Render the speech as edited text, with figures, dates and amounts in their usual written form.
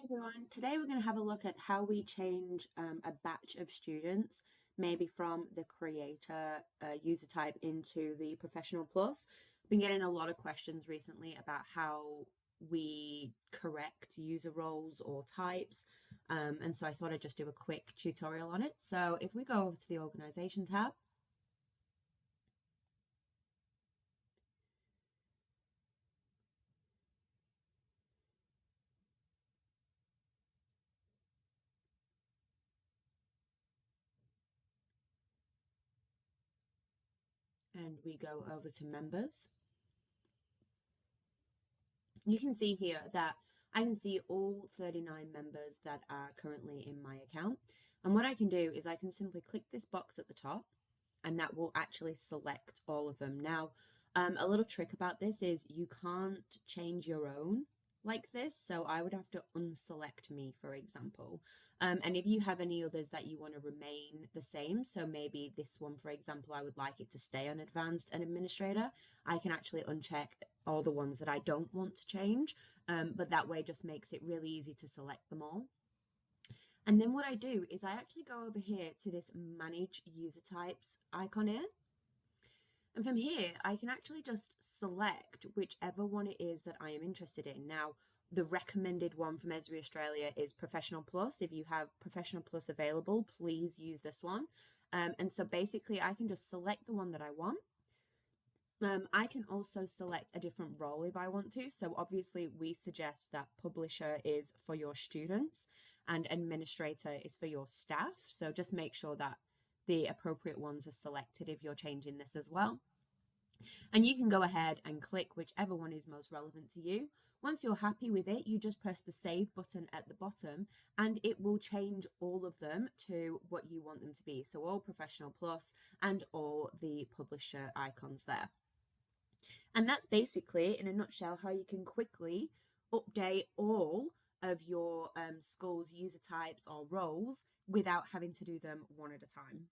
Everyone, today we're going to have a look at how we change a batch of students, maybe from the creator user type into the professional plus. I've been getting a lot of questions recently about how we correct user roles or types, and so I thought I'd just do a quick tutorial on it. So if we go over to the organization tab, and we go over to members, you can see here that I can see all 39 members that are currently in my account. And what I can do is I can simply click this box at the top and that will actually select all of them. Now, a little trick about this is you can't change your own like this. So I would have to unselect me, for example. And if you have any others that you want to remain the same, so maybe this one, for example, I would like it to stay on advanced and administrator, I can actually uncheck all the ones that I don't want to change. But that way just makes it really easy to select them all. And then what I do is I actually go over here to this manage user types icon here. And from here, I can actually just select whichever one it is that I am interested in. Now, the recommended one from Esri Australia is Professional Plus. If you have Professional Plus available, please use this one. And so basically, I can just select the one that I want. I can also select a different role if I want to. So obviously we suggest that publisher is for your students and administrator is for your staff. So just make sure that the appropriate ones are selected if you're changing this as well. And you can go ahead and click whichever one is most relevant to you. Once you're happy with it, you just press the save button at the bottom and it will change all of them to what you want them to be. So all Professional Plus and all the publisher icons there. And that's basically, in a nutshell, how you can quickly update all of your school's user types or roles without having to do them one at a time.